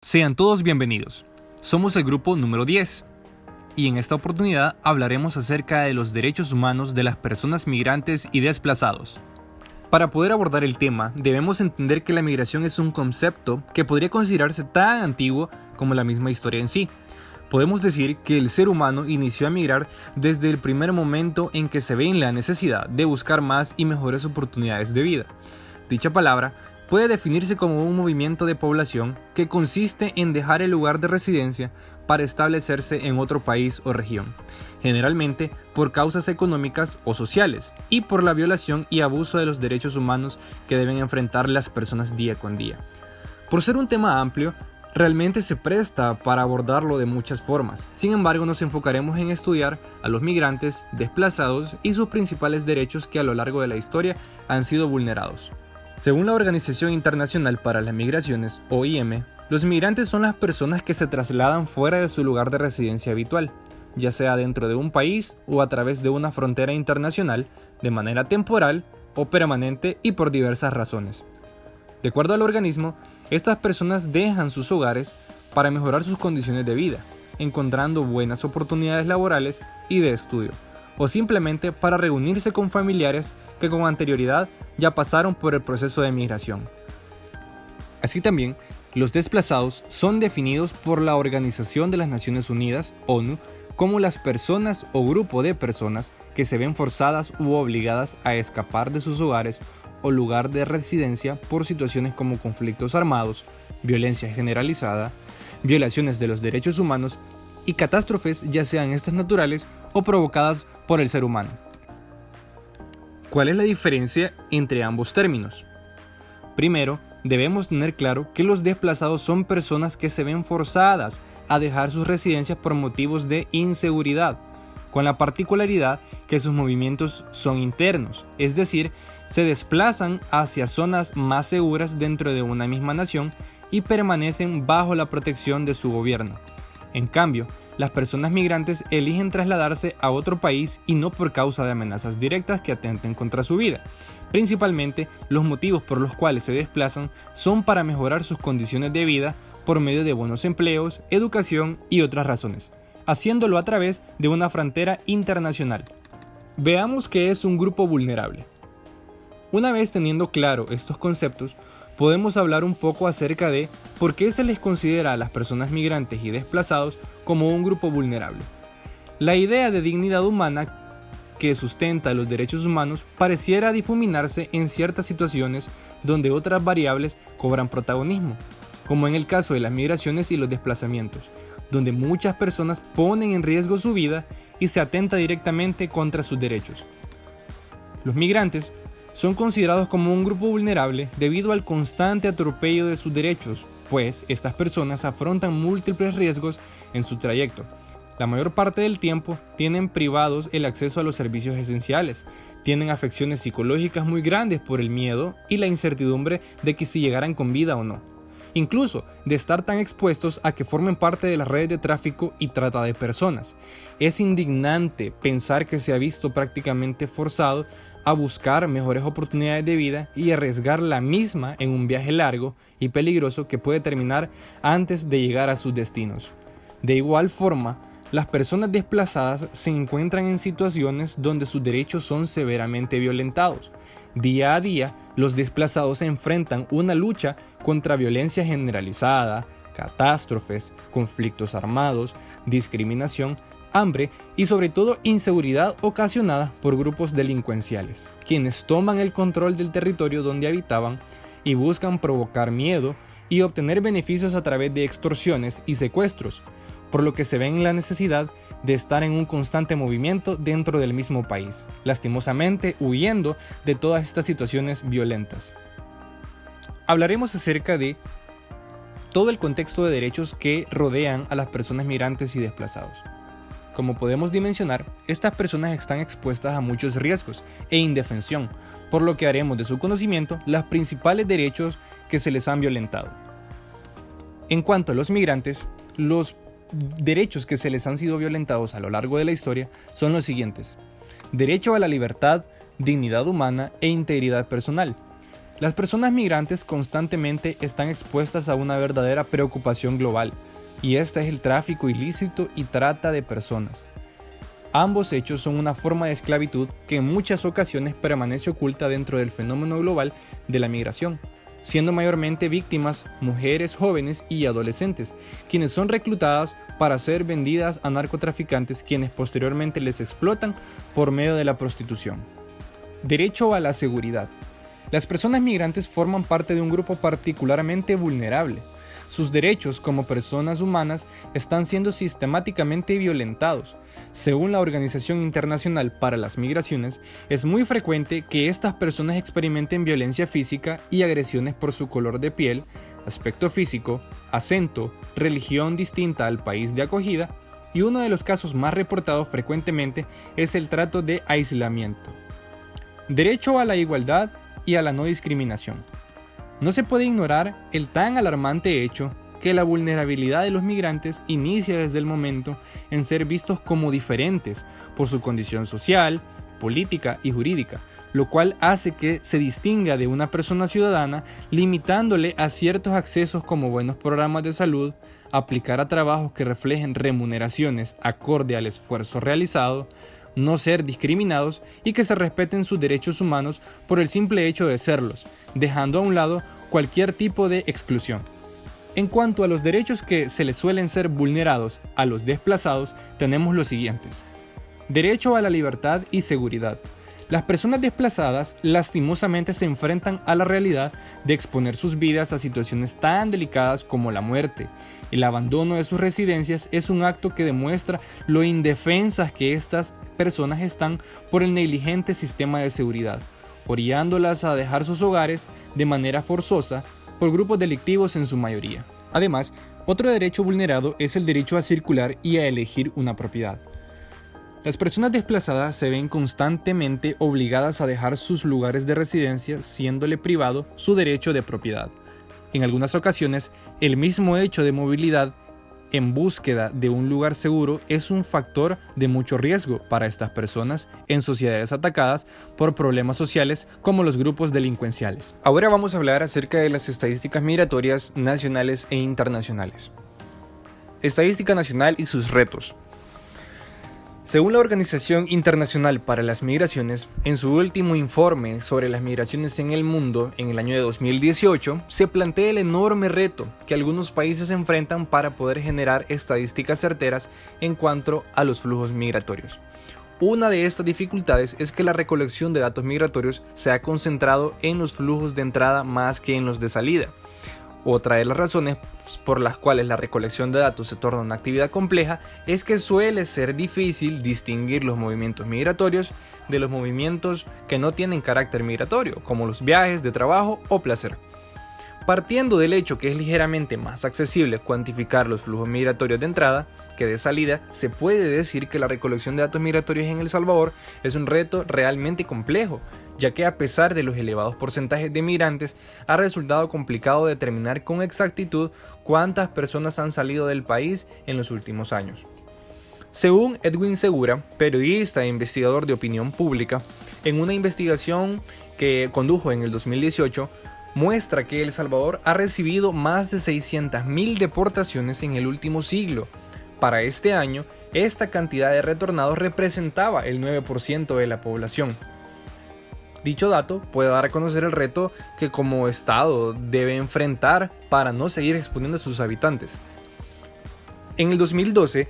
Sean todos bienvenidos. Somos el grupo número 10 y en esta oportunidad hablaremos acerca de los derechos humanos de las personas migrantes y desplazados. Para poder abordar el tema, debemos entender que la migración es un concepto que podría considerarse tan antiguo como la misma historia en sí. Podemos decir que el ser humano inició a migrar desde el primer momento en que se ve en la necesidad de buscar más y mejores oportunidades de vida. Dicha palabra puede definirse como un movimiento de población que consiste en dejar el lugar de residencia para establecerse en otro país o región, generalmente por causas económicas o sociales y por la violación y abuso de los derechos humanos que deben enfrentar las personas día con día. Por ser un tema amplio, realmente se presta para abordarlo de muchas formas. Sin embargo, nos enfocaremos en estudiar a los migrantes, desplazados y sus principales derechos que a lo largo de la historia han sido vulnerados. Según la Organización Internacional para las Migraciones, OIM, los migrantes son las personas que se trasladan fuera de su lugar de residencia habitual, ya sea dentro de un país o a través de una frontera internacional, de manera temporal o permanente y por diversas razones. De acuerdo al organismo, estas personas dejan sus hogares para mejorar sus condiciones de vida, encontrando buenas oportunidades laborales y de estudio, o simplemente para reunirse con familiares que con anterioridad ya pasaron por el proceso de migración. Así también, los desplazados son definidos por la Organización de las Naciones Unidas, ONU, como las personas o grupo de personas que se ven forzadas u obligadas a escapar de sus hogares o lugar de residencia por situaciones como conflictos armados, violencia generalizada, violaciones de los derechos humanos y catástrofes, ya sean estas naturales o provocadas por el ser humano. ¿Cuál es la diferencia entre ambos términos? Primero, debemos tener claro que los desplazados son personas que se ven forzadas a dejar sus residencias por motivos de inseguridad, con la particularidad que sus movimientos son internos, es decir, se desplazan hacia zonas más seguras dentro de una misma nación y permanecen bajo la protección de su gobierno. En cambio, las personas migrantes eligen trasladarse a otro país y no por causa de amenazas directas que atenten contra su vida. Principalmente, los motivos por los cuales se desplazan son para mejorar sus condiciones de vida por medio de buenos empleos, educación y otras razones, haciéndolo a través de una frontera internacional. Veamos qué es un grupo vulnerable. Una vez teniendo claro estos conceptos, podemos hablar un poco acerca de por qué se les considera a las personas migrantes y desplazados como un grupo vulnerable. La idea de dignidad humana que sustenta los derechos humanos pareciera difuminarse en ciertas situaciones donde otras variables cobran protagonismo, como en el caso de las migraciones y los desplazamientos, donde muchas personas ponen en riesgo su vida y se atenta directamente contra sus derechos. Los migrantes son considerados como un grupo vulnerable debido al constante atropello de sus derechos, pues estas personas afrontan múltiples riesgos en su trayecto. La mayor parte del tiempo tienen privados el acceso a los servicios esenciales, tienen afecciones psicológicas muy grandes por el miedo y la incertidumbre de que si llegarán con vida o no, incluso de estar tan expuestos a que formen parte de las redes de tráfico y trata de personas. Es indignante pensar que se ha visto prácticamente forzado a buscar mejores oportunidades de vida y arriesgar la misma en un viaje largo y peligroso que puede terminar antes de llegar a sus destinos. De igual forma, las personas desplazadas se encuentran en situaciones donde sus derechos son severamente violentados. Día a día, los desplazados se enfrentan una lucha contra violencia generalizada, catástrofes, conflictos armados, discriminación, hambre y sobre todo inseguridad ocasionada por grupos delincuenciales, quienes toman el control del territorio donde habitaban y buscan provocar miedo y obtener beneficios a través de extorsiones y secuestros, por lo que se ven en la necesidad de estar en un constante movimiento dentro del mismo país, lastimosamente huyendo de todas estas situaciones violentas. Hablaremos acerca de todo el contexto de derechos que rodean a las personas migrantes y desplazados. Como podemos dimensionar, estas personas están expuestas a muchos riesgos e indefensión, por lo que haremos de su conocimiento los principales derechos que se les han violentado. En cuanto a los migrantes, los derechos que se les han sido violentados a lo largo de la historia son los siguientes: derecho a la libertad, dignidad humana e integridad personal, Las personas migrantes constantemente están expuestas a una verdadera preocupación global, y esta es el tráfico ilícito y trata de personas. Ambos hechos son una forma de esclavitud que en muchas ocasiones permanece oculta dentro del fenómeno global de la migración, siendo mayormente víctimas mujeres jóvenes y adolescentes, quienes son reclutadas para ser vendidas a narcotraficantes, quienes posteriormente les explotan por medio de la prostitución. Derecho a la seguridad. Las personas migrantes forman parte de un grupo particularmente vulnerable. Sus derechos como personas humanas están siendo sistemáticamente violentados. Según la Organización Internacional para las Migraciones, es muy frecuente que estas personas experimenten violencia física y agresiones por su color de piel, aspecto físico, acento, religión distinta al país de acogida, y uno de los casos más reportados frecuentemente es el trato de aislamiento. Derecho a la igualdad y a la no discriminación. No se puede ignorar el tan alarmante hecho que la vulnerabilidad de los migrantes inicia desde el momento en ser vistos como diferentes por su condición social, política y jurídica, lo cual hace que se distinga de una persona ciudadana, limitándole a ciertos accesos como buenos programas de salud, aplicar a trabajos que reflejen remuneraciones acorde al esfuerzo realizado, no ser discriminados y que se respeten sus derechos humanos por el simple hecho de serlos, dejando a un lado cualquier tipo de exclusión. En cuanto a los derechos que se les suelen ser vulnerados a los desplazados, tenemos los siguientes. Derecho a la libertad y seguridad. Las personas desplazadas lastimosamente se enfrentan a la realidad de exponer sus vidas a situaciones tan delicadas como la muerte. El abandono de sus residencias es un acto que demuestra lo indefensas que estas personas están por el negligente sistema de seguridad, orillándolas a dejar sus hogares de manera forzosa por grupos delictivos en su mayoría. Además, otro derecho vulnerado es el derecho a circular y a elegir una propiedad. Las personas desplazadas se ven constantemente obligadas a dejar sus lugares de residencia, siéndole privado su derecho de propiedad. En algunas ocasiones, el mismo hecho de movilidad en búsqueda de un lugar seguro es un factor de mucho riesgo para estas personas en sociedades atacadas por problemas sociales como los grupos delincuenciales. Ahora vamos a hablar acerca de las estadísticas migratorias nacionales e internacionales. Estadística nacional y sus retos. Según la Organización Internacional para las Migraciones, en su último informe sobre las migraciones en el mundo en el año de 2018, se plantea el enorme reto que algunos países enfrentan para poder generar estadísticas certeras en cuanto a los flujos migratorios. Una de estas dificultades es que la recolección de datos migratorios se ha concentrado en los flujos de entrada más que en los de salida. Otra de las razones por las cuales la recolección de datos se torna una actividad compleja es que suele ser difícil distinguir los movimientos migratorios de los movimientos que no tienen carácter migratorio, como los viajes de trabajo o placer. Partiendo del hecho que es ligeramente más accesible cuantificar los flujos migratorios de entrada que de salida, se puede decir que la recolección de datos migratorios en El Salvador es un reto realmente complejo, ya que a pesar de los elevados porcentajes de migrantes, ha resultado complicado determinar con exactitud cuántas personas han salido del país en los últimos años. Según Edwin Segura, periodista e investigador de opinión pública, en una investigación que condujo en el 2018, muestra que El Salvador ha recibido más de 600.000 deportaciones en el último siglo. Para este año, esta cantidad de retornados representaba el 9% de la población. Dicho dato puede dar a conocer el reto que como Estado debe enfrentar para no seguir exponiendo a sus habitantes. En el 2012,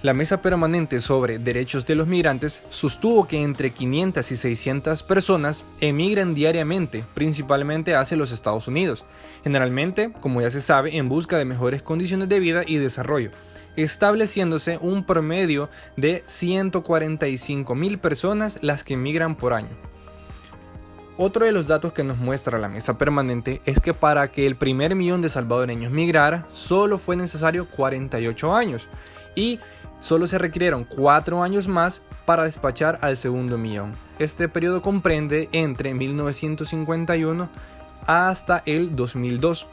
la Mesa Permanente sobre Derechos de los Migrantes sostuvo que entre 500 y 600 personas emigran diariamente, principalmente hacia los Estados Unidos, generalmente, como ya se sabe, en busca de mejores condiciones de vida y desarrollo, estableciéndose un promedio de 145.000 personas las que emigran por año. Otro de los datos que nos muestra la Mesa Permanente es que para que el primer millón de salvadoreños migrara, solo fue necesario 48 años y solo se requirieron 4 años más para despachar al segundo millón. Este periodo comprende entre 1951 hasta el 2002.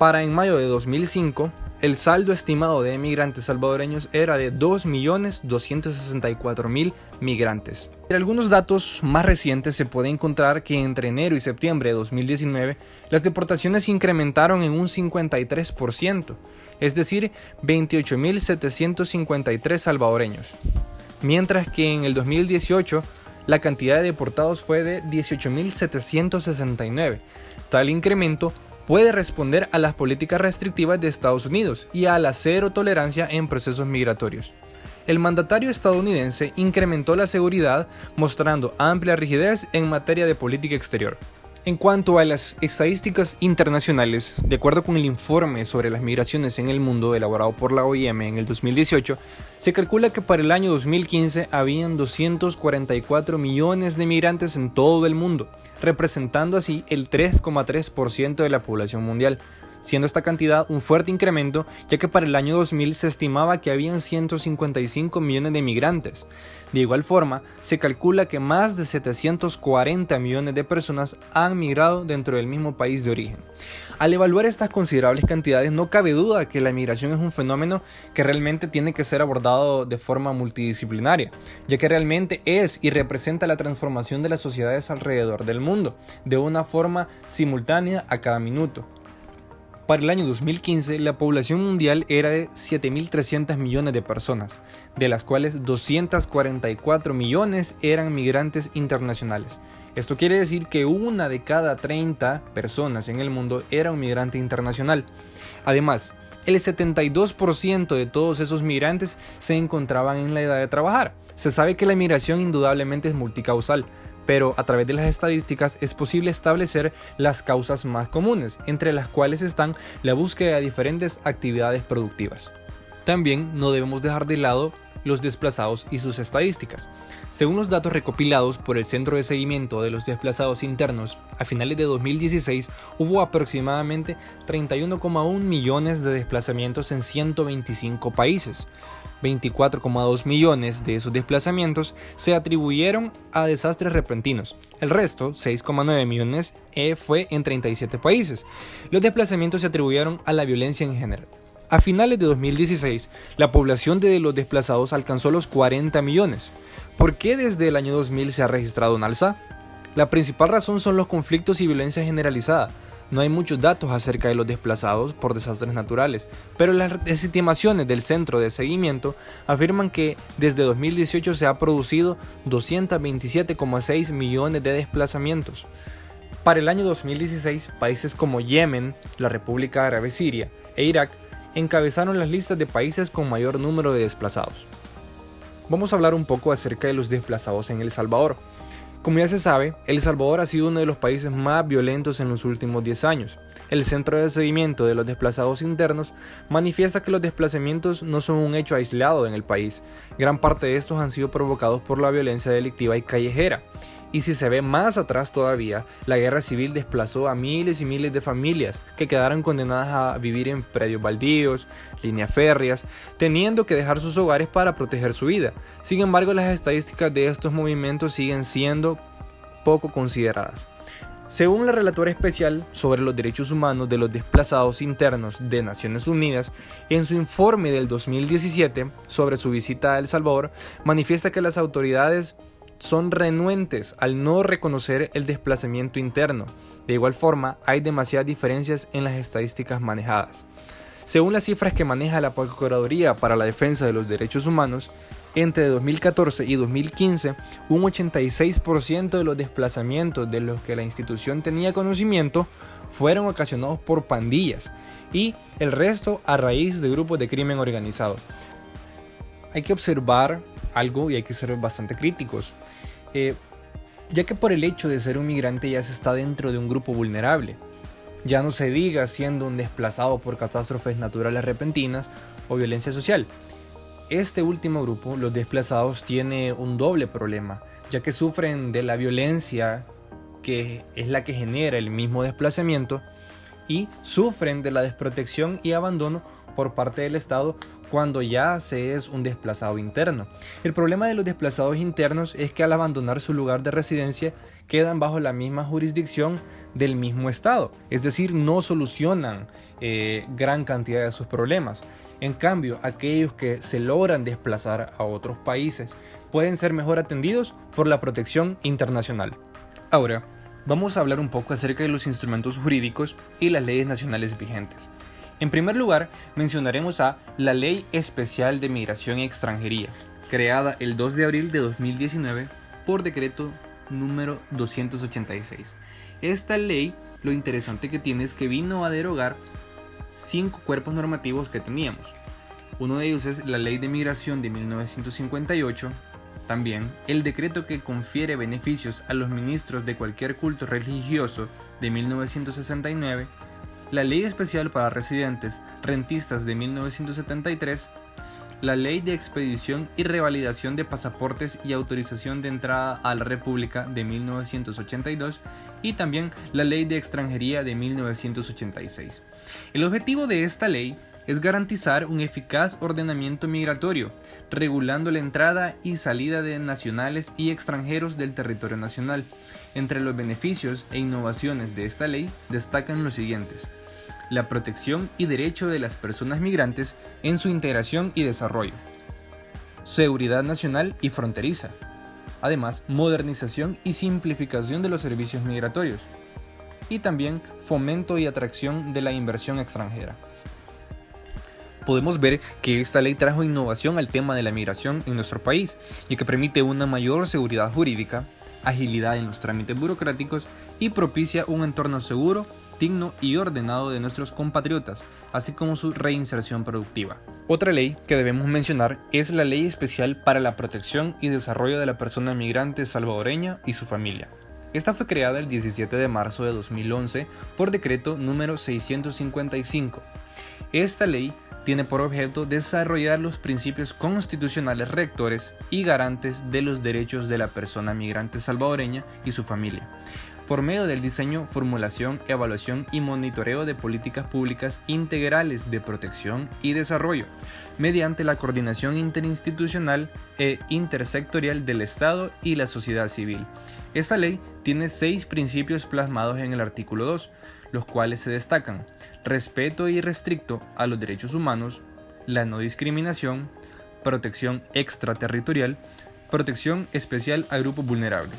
Para en mayo de 2005, el saldo estimado de migrantes salvadoreños era de 2.264.000 migrantes. En algunos datos más recientes se puede encontrar que entre enero y septiembre de 2019 las deportaciones se incrementaron en un 53%, es decir, 28.753 salvadoreños, mientras que en el 2018 la cantidad de deportados fue de 18.769. Tal incremento puede responder a las políticas restrictivas de Estados Unidos y a la cero tolerancia en procesos migratorios. El mandatario estadounidense incrementó la seguridad, mostrando amplia rigidez en materia de política exterior. En cuanto a las estadísticas internacionales, de acuerdo con el informe sobre las migraciones en el mundo elaborado por la OIM en el 2018, se calcula que para el año 2015 habían 244 millones de migrantes en todo el mundo, representando así el 3,3% de la población mundial, siendo esta cantidad un fuerte incremento, ya que para el año 2000 se estimaba que habían 155 millones de migrantes. De igual forma, se calcula que más de 740 millones de personas han migrado dentro del mismo país de origen. Al evaluar estas considerables cantidades, no cabe duda que la migración es un fenómeno que realmente tiene que ser abordado de forma multidisciplinaria, ya que realmente es y representa la transformación de las sociedades alrededor del mundo, de una forma simultánea a cada minuto. Para el año 2015, la población mundial era de 7.300 millones de personas, de las cuales 244 millones eran migrantes internacionales. Esto quiere decir que una de cada 30 personas en el mundo era un migrante internacional. Además, el 72% de todos esos migrantes se encontraban en la edad de trabajar. Se sabe que la migración indudablemente es multicausal, pero a través de las estadísticas es posible establecer las causas más comunes, entre las cuales están la búsqueda de diferentes actividades productivas. También no debemos dejar de lado los desplazados y sus estadísticas. Según los datos recopilados por el Centro de Seguimiento de los Desplazados Internos, a finales de 2016 hubo aproximadamente 31,1 millones de desplazamientos en 125 países. 24,2 millones de esos desplazamientos se atribuyeron a desastres repentinos. El resto, 6,9 millones, fue en 37 países. Los desplazamientos se atribuyeron a la violencia en general. A finales de 2016, la población de los desplazados alcanzó los 40 millones. ¿Por qué desde el año 2000 se ha registrado un alza? La principal razón son los conflictos y violencia generalizada. No hay muchos datos acerca de los desplazados por desastres naturales, pero las estimaciones del Centro de Seguimiento afirman que desde 2018 se ha producido 227,6 millones de desplazamientos. Para el año 2016, países como Yemen, la República Árabe Siria e Irak encabezaron las listas de países con mayor número de desplazados. Vamos a hablar un poco acerca de los desplazados en El Salvador. Como ya se sabe, El Salvador ha sido uno de los países más violentos en los últimos 10 años. El Centro de Seguimiento de los Desplazados Internos manifiesta que los desplazamientos no son un hecho aislado en el país. Gran parte de estos han sido provocados por la violencia delictiva y callejera. Y si se ve más atrás todavía, la guerra civil desplazó a miles y miles de familias que quedaron condenadas a vivir en predios baldíos, líneas férreas, teniendo que dejar sus hogares para proteger su vida. Sin embargo, las estadísticas de estos movimientos siguen siendo poco consideradas. Según la relatora especial sobre los derechos humanos de los desplazados internos de Naciones Unidas, en su informe del 2017 sobre su visita a El Salvador, manifiesta que las autoridades son renuentes al no reconocer el desplazamiento interno. De igual forma, hay demasiadas diferencias en las estadísticas manejadas. Según las cifras que maneja la Procuraduría para la Defensa de los Derechos Humanos, entre 2014 y 2015, un 86% de los desplazamientos de los que la institución tenía conocimiento fueron ocasionados por pandillas y el resto a raíz de grupos de crimen organizado. Hay que observar algo y hay que ser bastante críticos, ya que por el hecho de ser un migrante ya se está dentro de un grupo vulnerable. Ya no se diga siendo un desplazado por catástrofes naturales repentinas o violencia social. Este último grupo, los desplazados, tiene un doble problema, ya que sufren de la violencia que es la que genera el mismo desplazamiento y sufren de la desprotección y abandono por parte del Estado cuando ya se es un desplazado interno. El problema de los desplazados internos es que al abandonar su lugar de residencia quedan bajo la misma jurisdicción del mismo Estado, es decir, no solucionan gran cantidad de sus problemas. En cambio, aquellos que se logran desplazar a otros países pueden ser mejor atendidos por la protección internacional. Ahora, vamos a hablar un poco acerca de los instrumentos jurídicos y las leyes nacionales vigentes. En primer lugar, mencionaremos a la Ley Especial de Migración y Extranjería, creada el 2 de abril de 2019 por decreto número 286. Esta ley, lo interesante que tiene es que vino a derogar 5 cuerpos normativos que teníamos. Uno de ellos es la Ley de Migración de 1958, también el decreto que confiere beneficios a los ministros de cualquier culto religioso de 1969, la Ley Especial para Residentes Rentistas de 1973, la Ley de Expedición y Revalidación de Pasaportes y Autorización de Entrada a la República de 1982 y también la Ley de Extranjería de 1986. El objetivo de esta ley es garantizar un eficaz ordenamiento migratorio, regulando la entrada y salida de nacionales y extranjeros del territorio nacional. Entre los beneficios e innovaciones de esta ley destacan los siguientes: la protección y derecho de las personas migrantes en su integración y desarrollo, seguridad nacional y fronteriza, además modernización y simplificación de los servicios migratorios, y también fomento y atracción de la inversión extranjera. Podemos ver que esta ley trajo innovación al tema de la migración en nuestro país, y que permite una mayor seguridad jurídica, agilidad en los trámites burocráticos y propicia un entorno seguro, digno y ordenado de nuestros compatriotas, así como su reinserción productiva. Otra ley que debemos mencionar es la Ley Especial para la Protección y Desarrollo de la Persona Migrante Salvadoreña y su familia. Esta fue creada el 17 de marzo de 2011 por decreto número 655. Esta ley tiene por objeto desarrollar los principios constitucionales rectores y garantes de los derechos de la persona migrante salvadoreña y su familia, por medio del diseño, formulación, evaluación y monitoreo de políticas públicas integrales de protección y desarrollo, mediante la coordinación interinstitucional e intersectorial del Estado y la sociedad civil. Esta ley tiene 6 principios plasmados en el artículo 2, los cuales se destacan: respeto irrestricto a los derechos humanos, la no discriminación, protección extraterritorial, protección especial a grupos vulnerables.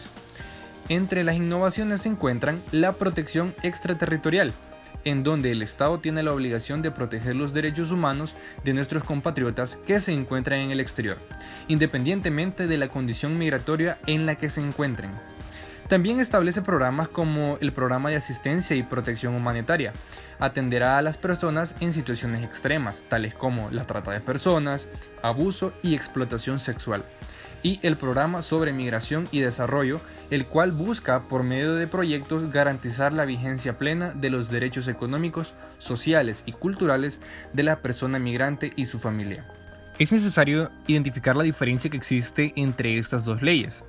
Entre las innovaciones se encuentran la protección extraterritorial, en donde el Estado tiene la obligación de proteger los derechos humanos de nuestros compatriotas que se encuentran en el exterior, independientemente de la condición migratoria en la que se encuentren. También establece programas como el Programa de Asistencia y Protección Humanitaria. Atenderá a las personas en situaciones extremas, tales como la trata de personas, abuso y explotación sexual. Y el Programa sobre Migración y Desarrollo, el cual busca, por medio de proyectos, garantizar la vigencia plena de los derechos económicos, sociales y culturales de la persona migrante y su familia. Es necesario identificar la diferencia que existe entre estas dos leyes.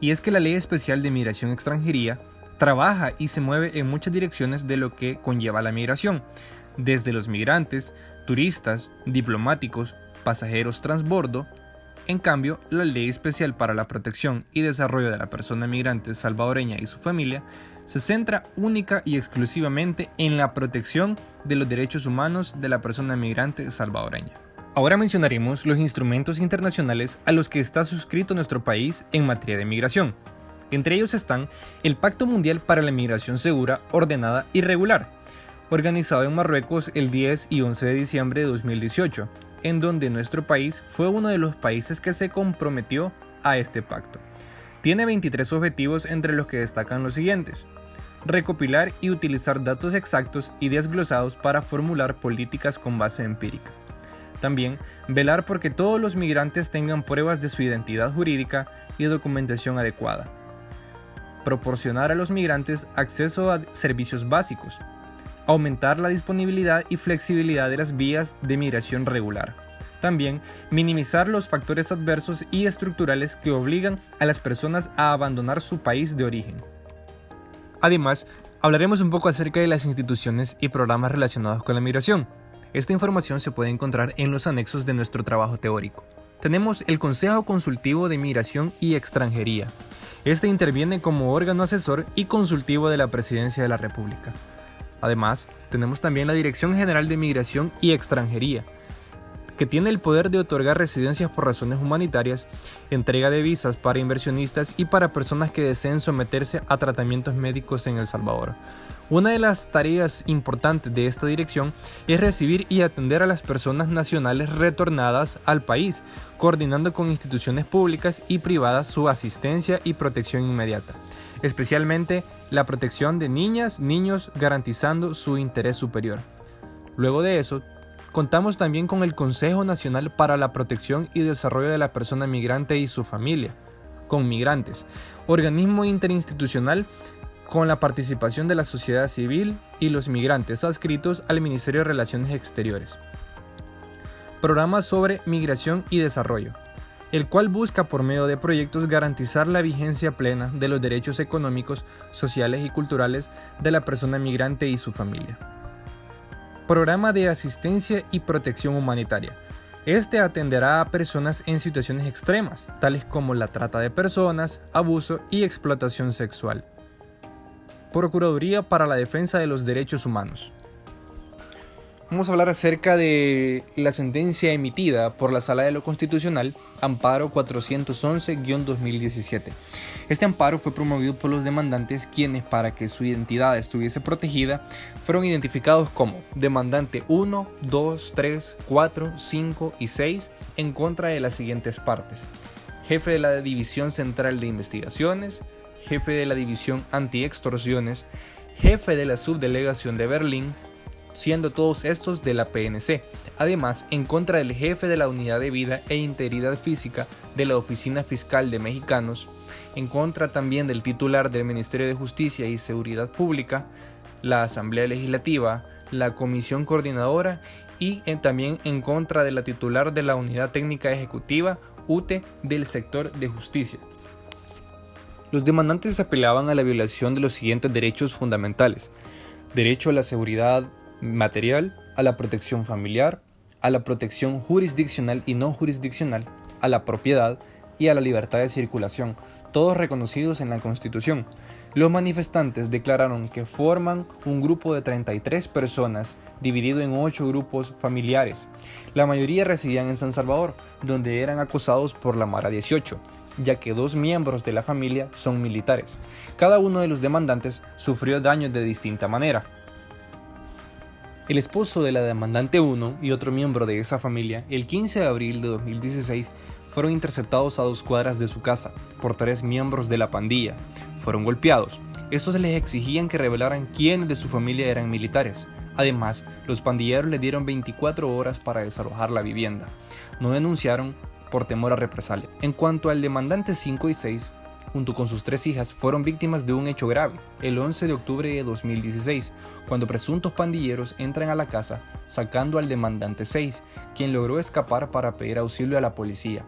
Y es que la Ley Especial de Migración y Extranjería trabaja y se mueve en muchas direcciones de lo que conlleva la migración, desde los migrantes, turistas, diplomáticos, pasajeros transbordo. En cambio, la Ley Especial para la Protección y Desarrollo de la Persona Migrante Salvadoreña y su familia se centra única y exclusivamente en la protección de los derechos humanos de la persona migrante salvadoreña. Ahora mencionaremos los instrumentos internacionales a los que está suscrito nuestro país en materia de migración. Entre ellos están el Pacto Mundial para la Migración Segura, Ordenada y Regular, organizado en Marruecos el 10 y 11 de diciembre de 2018, en donde nuestro país fue uno de los países que se comprometió a este pacto. Tiene 23 objetivos, entre los que destacan los siguientes: recopilar y utilizar datos exactos y desglosados para formular políticas con base empírica. También, velar porque todos los migrantes tengan pruebas de su identidad jurídica y documentación adecuada. Proporcionar a los migrantes acceso a servicios básicos. Aumentar la disponibilidad y flexibilidad de las vías de migración regular. También, minimizar los factores adversos y estructurales que obligan a las personas a abandonar su país de origen. Además, Hablaremos un poco acerca de las instituciones y programas relacionados con la migración. Esta información se puede encontrar en los anexos de nuestro trabajo teórico. Tenemos el Consejo Consultivo de Migración y Extranjería. Este interviene como órgano asesor y consultivo de la Presidencia de la República. Además, tenemos también la Dirección General de Migración y Extranjería, que tiene el poder de otorgar residencias por razones humanitarias, entrega de visas para inversionistas y para personas que deseen someterse a tratamientos médicos en El Salvador. Una de las tareas importantes de esta dirección es recibir y atender a las personas nacionales retornadas al país, coordinando con instituciones públicas y privadas su asistencia y protección inmediata, especialmente la protección de niñas, niños, garantizando su interés superior. Luego de eso, contamos también con el Consejo Nacional para la Protección y Desarrollo de la Persona Migrante y su Familia, con migrantes, organismo interinstitucional con la participación de la sociedad civil y los migrantes adscritos al Ministerio de Relaciones Exteriores. Programa sobre Migración y Desarrollo, el cual busca por medio de proyectos garantizar la vigencia plena de los derechos económicos, sociales y culturales de la persona migrante y su familia. Programa de Asistencia y Protección Humanitaria. Este atenderá a personas en situaciones extremas, tales como la trata de personas, abuso y explotación sexual. Procuraduría para la Defensa de los Derechos Humanos. Vamos a hablar acerca de la sentencia emitida por la Sala de lo Constitucional, Amparo 411-2017. Este amparo fue promovido por los demandantes, quienes, para que su identidad estuviese protegida, fueron identificados como demandante 1, 2, 3, 4, 5 y 6 en contra de las siguientes partes: jefe de la División Central de Investigaciones, jefe de la División Anti-Extorsiones, jefe de la Subdelegación de Berlín, siendo todos estos de la PNC. Además, en contra del jefe de la Unidad de Vida e Integridad Física de la Oficina Fiscal de Mexicanos, en contra también del titular del Ministerio de Justicia y Seguridad Pública, la Asamblea Legislativa, la Comisión Coordinadora y también en contra de la titular de la Unidad Técnica Ejecutiva, UTE, del sector de justicia. Los demandantes apelaban a la violación de los siguientes derechos fundamentales: derecho a la seguridad material, a la protección familiar, a la protección jurisdiccional y no jurisdiccional, a la propiedad y a la libertad de circulación, todos reconocidos en la Constitución. Los manifestantes declararon que forman un grupo de 33 personas dividido en 8 grupos familiares. La mayoría residían en San Salvador, donde eran acosados por la Mara 18, ya que 2 miembros de la familia son militares. Cada uno de los demandantes sufrió daños de distinta manera. El esposo de la demandante 1 y otro miembro de esa familia, el 15 de abril de 2016, fueron interceptados a 2 cuadras de su casa por 3 miembros de la pandilla. Fueron golpeados. Estos les exigían que revelaran quiénes de su familia eran militares. Además, los pandilleros les dieron 24 horas para desalojar la vivienda. No denunciaron por temor a represalia. En cuanto al demandante 5 y 6, junto con sus 3 hijas, fueron víctimas de un hecho grave, el 11 de octubre de 2016, cuando presuntos pandilleros entran a la casa, sacando al demandante 6, quien logró escapar para pedir auxilio a la policía.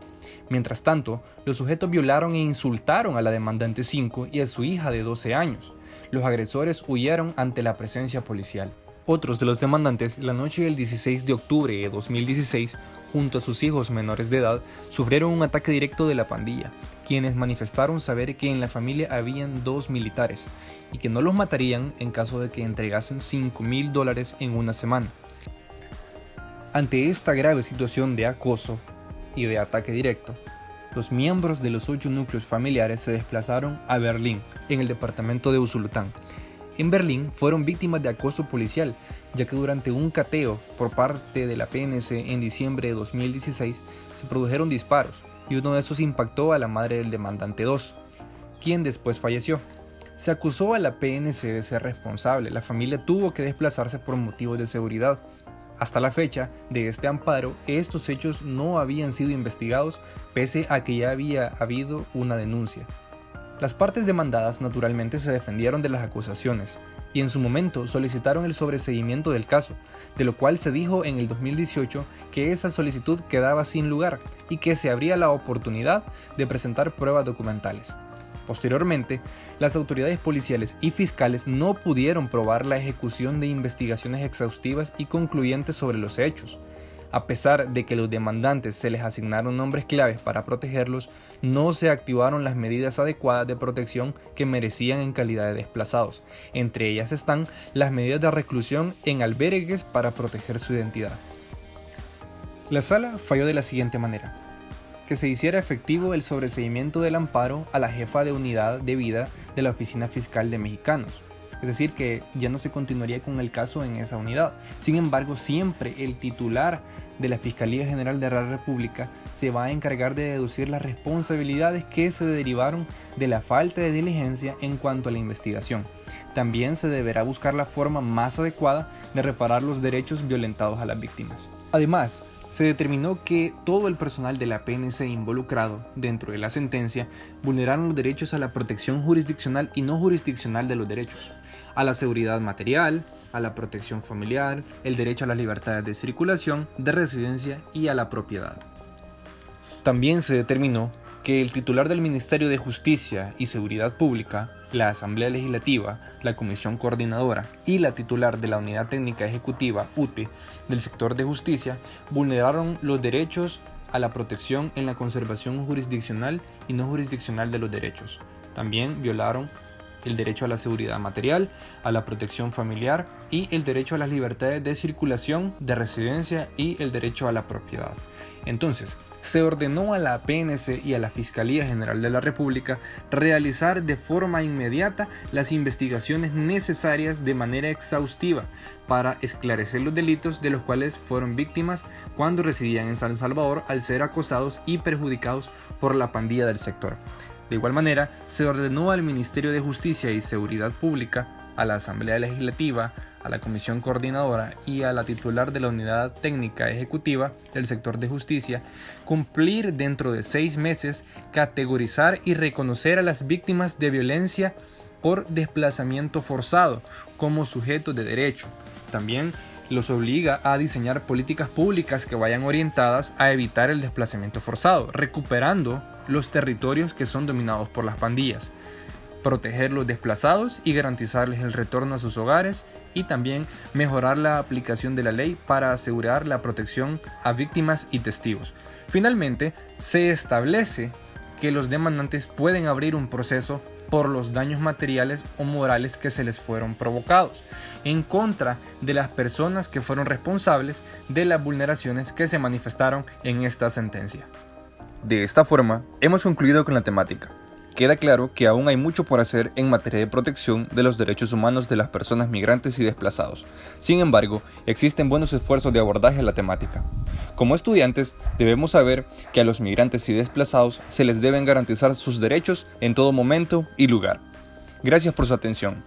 Mientras tanto, los sujetos violaron e insultaron a la demandante 5 y a su hija de 12 años. Los agresores huyeron ante la presencia policial. Otros de los demandantes, la noche del 16 de octubre de 2016, junto a sus hijos menores de edad, sufrieron un ataque directo de la pandilla, quienes manifestaron saber que en la familia habían 2 militares y que no los matarían en caso de que entregasen $5,000 en una semana. Ante esta grave situación de acoso y de ataque directo, los miembros de los 8 núcleos familiares se desplazaron a Berlín, en el departamento de Usulután. En Berlín fueron víctimas de acoso policial, ya que durante un cateo por parte de la PNC en diciembre de 2016 se produjeron disparos y uno de esos impactó a la madre del demandante 2, quien después falleció. Se acusó a la PNC de ser responsable. La familia tuvo que desplazarse por motivos de seguridad. Hasta la fecha de este amparo, estos hechos no habían sido investigados, pese a que ya había habido una denuncia. Las partes demandadas naturalmente se defendieron de las acusaciones y en su momento solicitaron el sobreseimiento del caso, de lo cual se dijo en el 2018 que esa solicitud quedaba sin lugar y que se abría la oportunidad de presentar pruebas documentales. Posteriormente, las autoridades policiales y fiscales no pudieron probar la ejecución de investigaciones exhaustivas y concluyentes sobre los hechos. A pesar de que a los demandantes se les asignaron nombres claves para protegerlos, no se activaron las medidas adecuadas de protección que merecían en calidad de desplazados. Entre ellas están las medidas de reclusión en albergues para proteger su identidad. La sala falló de la siguiente manera: que se hiciera efectivo el sobreseimiento del amparo a la jefa de unidad debida de la Oficina Fiscal de Mexicanos. Es decir, que ya no se continuaría con el caso en esa unidad. Sin embargo, siempre el titular de la Fiscalía General de la República se va a encargar de deducir las responsabilidades que se derivaron de la falta de diligencia en cuanto a la investigación. También se deberá buscar la forma más adecuada de reparar los derechos violentados a las víctimas. Además, se determinó que todo el personal de la PNC involucrado dentro de la sentencia vulneraron los derechos a la protección jurisdiccional y no jurisdiccional de los derechos, a la seguridad material, a la protección familiar, el derecho a las libertades de circulación, de residencia y a la propiedad. También se determinó que el titular del Ministerio de Justicia y Seguridad Pública, la Asamblea Legislativa, la Comisión Coordinadora y la titular de la Unidad Técnica Ejecutiva, UTE, del sector de justicia, vulneraron los derechos a la protección en la conservación jurisdiccional y no jurisdiccional de los derechos. También violaron el derecho a la seguridad material, a la protección familiar y el derecho a las libertades de circulación, de residencia y el derecho a la propiedad. Entonces, se ordenó a la PNC y a la Fiscalía General de la República realizar de forma inmediata las investigaciones necesarias de manera exhaustiva para esclarecer los delitos de los cuales fueron víctimas cuando residían en San Salvador al ser acosados y perjudicados por la pandilla del sector. De igual manera, se ordenó al Ministerio de Justicia y Seguridad Pública, a la Asamblea Legislativa, a la Comisión Coordinadora y a la titular de la Unidad Técnica Ejecutiva del sector de justicia cumplir dentro de 6 meses, categorizar y reconocer a las víctimas de violencia por desplazamiento forzado como sujetos de derecho. También los obliga a diseñar políticas públicas que vayan orientadas a evitar el desplazamiento forzado, recuperando los territorios que son dominados por las pandillas, proteger los desplazados y garantizarles el retorno a sus hogares, y también mejorar la aplicación de la ley para asegurar la protección a víctimas y testigos. Finalmente, se establece que los demandantes pueden abrir un proceso por los daños materiales o morales que se les fueron provocados, en contra de las personas que fueron responsables de las vulneraciones que se manifestaron en esta sentencia. De esta forma, hemos concluido con la temática. Queda claro que aún hay mucho por hacer en materia de protección de los derechos humanos de las personas migrantes y desplazados. Sin embargo, existen buenos esfuerzos de abordaje a la temática. Como estudiantes, debemos saber que a los migrantes y desplazados se les deben garantizar sus derechos en todo momento y lugar. Gracias por su atención.